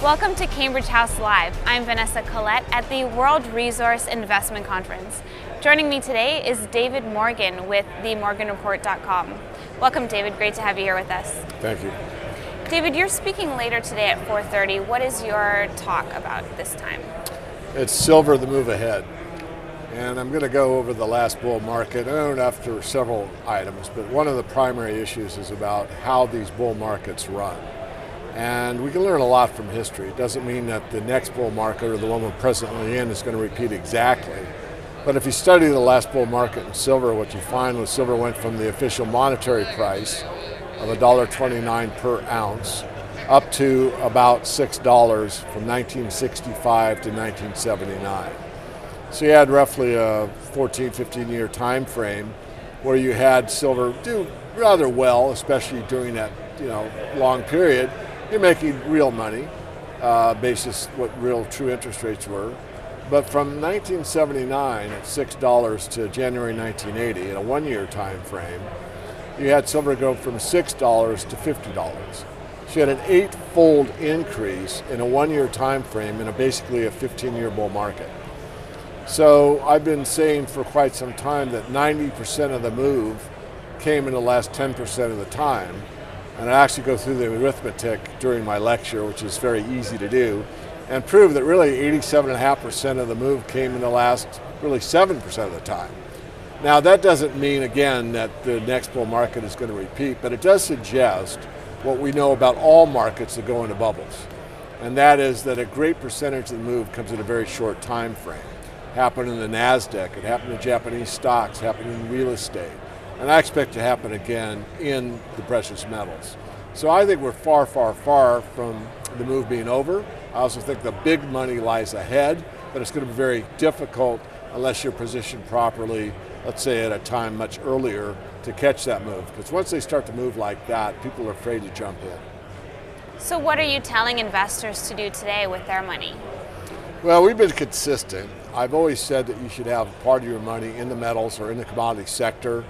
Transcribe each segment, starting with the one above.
Welcome to Cambridge House Live. I'm Vanessa Collette at the World Resource Investment Conference. Joining me today is David Morgan with themorganreport.com. Welcome, David. Great to have you here with us. Thank you. David, you're speaking later today at 4:30. What is your talk about this time? It's silver, the move ahead. And I'm going to go over the last bull market, and after several items, but one of the primary issues is about how these bull markets run. And we can learn a lot from history. It doesn't mean that the next bull market or the one we're presently in is going to repeat exactly. But if you study the last bull market in silver, what you find was silver went from the official monetary price of $1.29 per ounce up to about $6 from 1965 to 1979. So you had roughly a 14, 15-year time frame where you had silver do rather well, especially during that long period. You're making real money, basis what real true interest rates were. But from 1979 at $6 to January 1980, in a one-year time frame, you had silver go from $6 to $50. So you had an 8-fold increase in a one-year time frame in basically a 15-year bull market. So I've been saying for quite some time that 90% of the move came in the last 10% of the time. And I actually go through the arithmetic during my lecture, which is very easy to do, and prove that really 87.5% of the move came in the last really 7% of the time. Now that doesn't mean, again, that the next bull market is going to repeat, but it does suggest what we know about all markets that go into bubbles. And that is that a great percentage of the move comes in a very short time frame. It happened in the NASDAQ, it happened in Japanese stocks, it happened in real estate. And I expect to happen again in the precious metals. So I think we're far, far, far from the move being over. I also think the big money lies ahead, but it's going to be very difficult unless you're positioned properly, let's say at a time much earlier, to catch that move. Because once they start to move like that, people are afraid to jump in. So what are you telling investors to do today with their money? Well, we've been consistent. I've always said that you should have part of your money in the metals or in the commodity sector.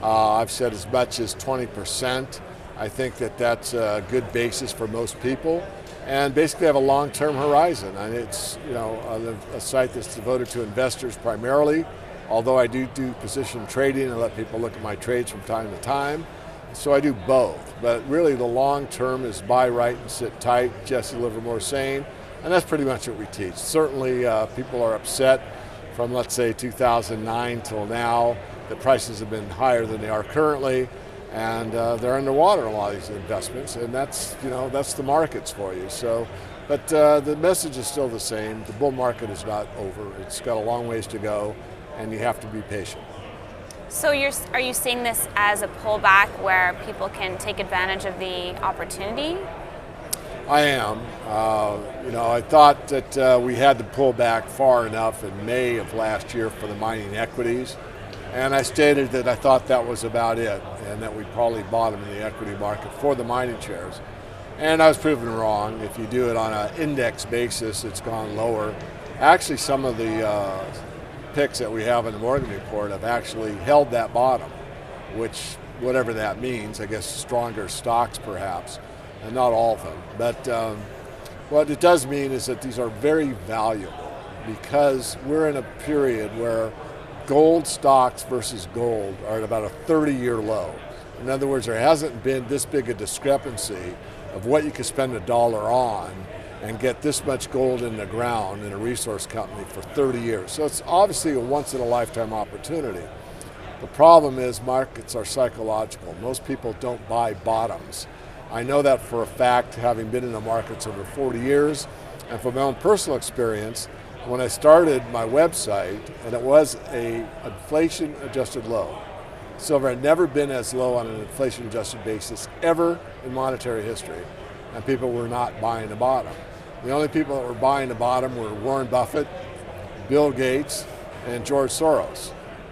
I've said as much as 20%. I think that that's a good basis for most people, and basically have a long-term horizon. And it's a site that's devoted to investors primarily, although I do position trading and let people look at my trades from time to time. So I do both, but really the long term is buy right and sit tight, Jesse Livermore saying, and that's pretty much what we teach. Certainly people are upset from, let's say, 2009 till now. The prices have been higher than they are currently, and they're underwater in a lot of these investments, and that's the markets for you. So, but the message is still the same. The bull market is not over. It's got a long ways to go, and you have to be patient. So are you seeing this as a pullback where people can take advantage of the opportunity? I am. I thought that we had to pull back far enough in May of last year for the mining equities. And I stated that I thought that was about it, and that we'd probably bottom in the equity market for the mining shares. And I was proven wrong. If you do it on an index basis, it's gone lower. Actually, some of the picks that we have in the Morgan Report have actually held that bottom, which, whatever that means, I guess stronger stocks perhaps, and not all of them. But what it does mean is that these are very valuable, because we're in a period where gold stocks versus gold are at about a 30-year low. In other words, there hasn't been this big a discrepancy of what you could spend $1 on and get this much gold in the ground in a resource company for 30 years. So it's obviously a once-in-a-lifetime opportunity. The problem is markets are psychological. Most people don't buy bottoms. I know that for a fact, having been in the markets over 40 years, and from my own personal experience, when I started my website, and it was an inflation-adjusted low. Silver had never been as low on an inflation-adjusted basis ever in monetary history, and people were not buying the bottom. The only people that were buying the bottom were Warren Buffett, Bill Gates, and George Soros,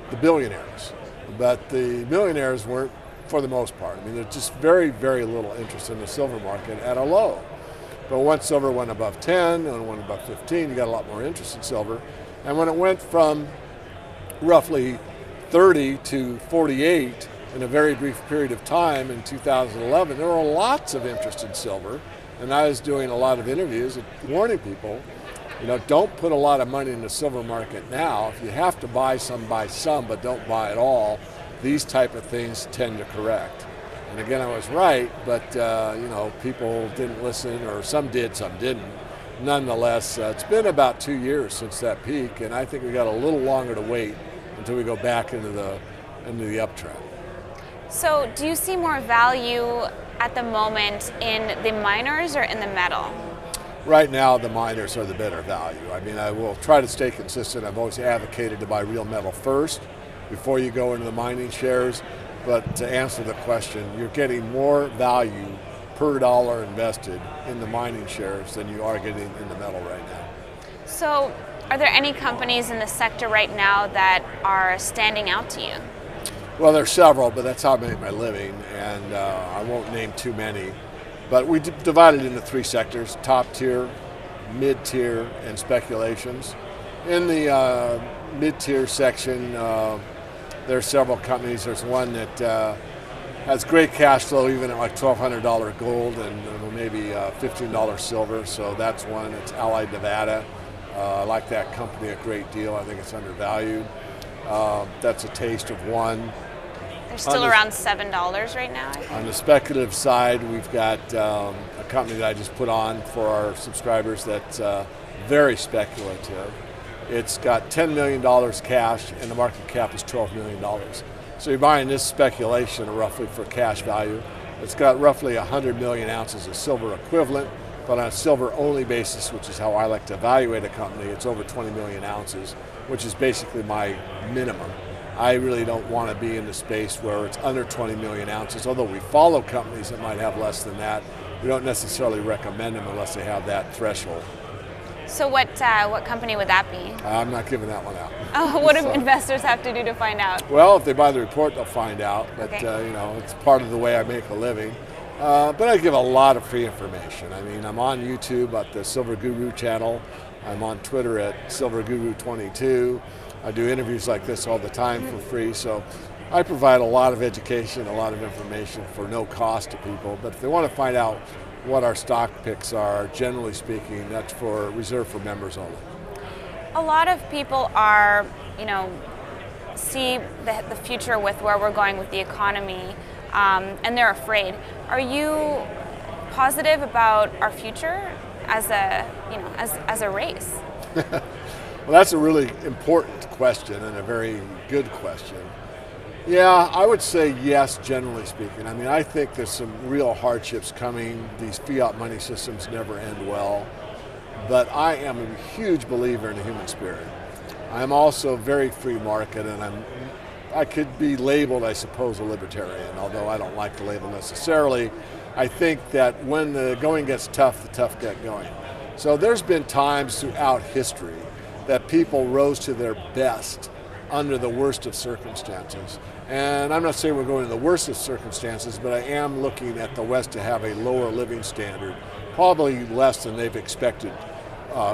the billionaires. But the millionaires weren't, for the most part. I mean, there's just very, very little interest in the silver market at a low. But once silver went above 10 and went above 15, you got a lot more interest in silver. And when it went from roughly 30 to 48 in a very brief period of time in 2011, there were lots of interest in silver. And I was doing a lot of interviews and warning people, don't put a lot of money in the silver market now. If you have to buy some, but don't buy it all. These type of things tend to correct. And again, I was right, but people didn't listen, or some did, some didn't. Nonetheless, it's been about 2 years since that peak, and I think we got a little longer to wait until we go back into the uptrend. So do you see more value at the moment in the miners or in the metal? Right now, the miners are the better value. I mean, I will try to stay consistent. I've always advocated to buy real metal first before you go into the mining shares. But to answer the question, you're getting more value per dollar invested in the mining shares than you are getting in the metal right now. So are there any companies in the sector right now that are standing out to you? Well, there's several, but that's how I make my living, and I won't name too many. But we divided into 3 sectors: top tier, mid tier, and speculations. In the mid tier section, there are several companies. There's one that has great cash flow even at like $1,200 gold and maybe $15 silver. So that's one. It's Allied Nevada. I like that company a great deal. I think it's undervalued. That's a taste of one. They're still around $7 right now, I think. On the speculative side, we've got a company that I just put on for our subscribers that's very speculative. It's got $10 million cash, and the market cap is $12 million. So you're buying this speculation roughly for cash value. It's got roughly 100 million ounces of silver equivalent, but on a silver-only basis, which is how I like to evaluate a company, it's over 20 million ounces, which is basically my minimum. I really don't want to be in the space where it's under 20 million ounces, although we follow companies that might have less than that. We don't necessarily recommend them unless they have that threshold. So what company would that be? I'm not giving that one out. Oh, what do investors have to do to find out? Well, if they buy the report, they'll find out. But Okay. It's part of the way I make a living. But I give a lot of free information. I mean, I'm on YouTube at the Silver Guru channel. I'm on Twitter at Silver Guru 22. I do interviews like this all the time for free. So I provide a lot of education, a lot of information for no cost to people. But if they want to find out what our stock picks are, generally speaking, that's reserved for members only. A lot of people are, see the future with where we're going with the economy, and they're afraid. Are you positive about our future as a race? Well, that's a really important question and a very good question. Yeah, I would say yes, generally speaking. I mean, I think there's some real hardships coming. These fiat money systems never end well. But I am a huge believer in the human spirit. I'm also very free market, and I could be labeled, I suppose, a libertarian, although I don't like the label necessarily. I think that when the going gets tough, the tough get going. So there's been times throughout history that people rose to their best under the worst of circumstances. And I'm not saying we're going to the worst of circumstances, but I am looking at the West to have a lower living standard, probably less than they've expected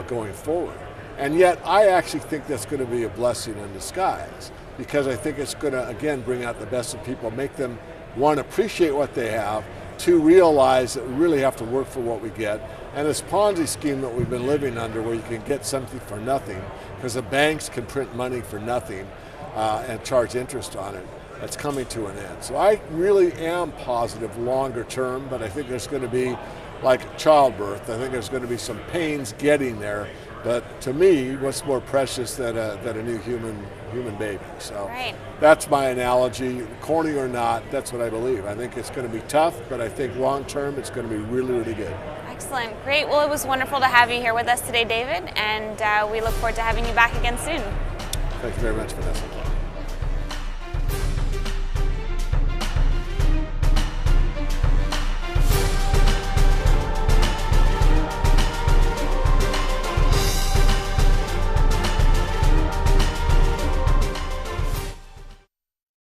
going forward. And yet I actually think that's going to be a blessing in disguise, because I think it's going to, again, bring out the best in people, make them, one, appreciate what they have, two, realize that we really have to work for what we get. And this Ponzi scheme that we've been living under, where you can get something for nothing, because the banks can print money for nothing and charge interest on it, that's coming to an end. So I really am positive longer term, but I think there's going to be, like childbirth, I think there's going to be some pains getting there. But to me, what's more precious than a new human baby? So Right. That's my analogy. Corny or not, that's what I believe. I think it's going to be tough, but I think long term it's going to be really, really good. Excellent. Great. Well, it was wonderful to have you here with us today, David, and we look forward to having you back again soon. Thank you very much, Vanessa.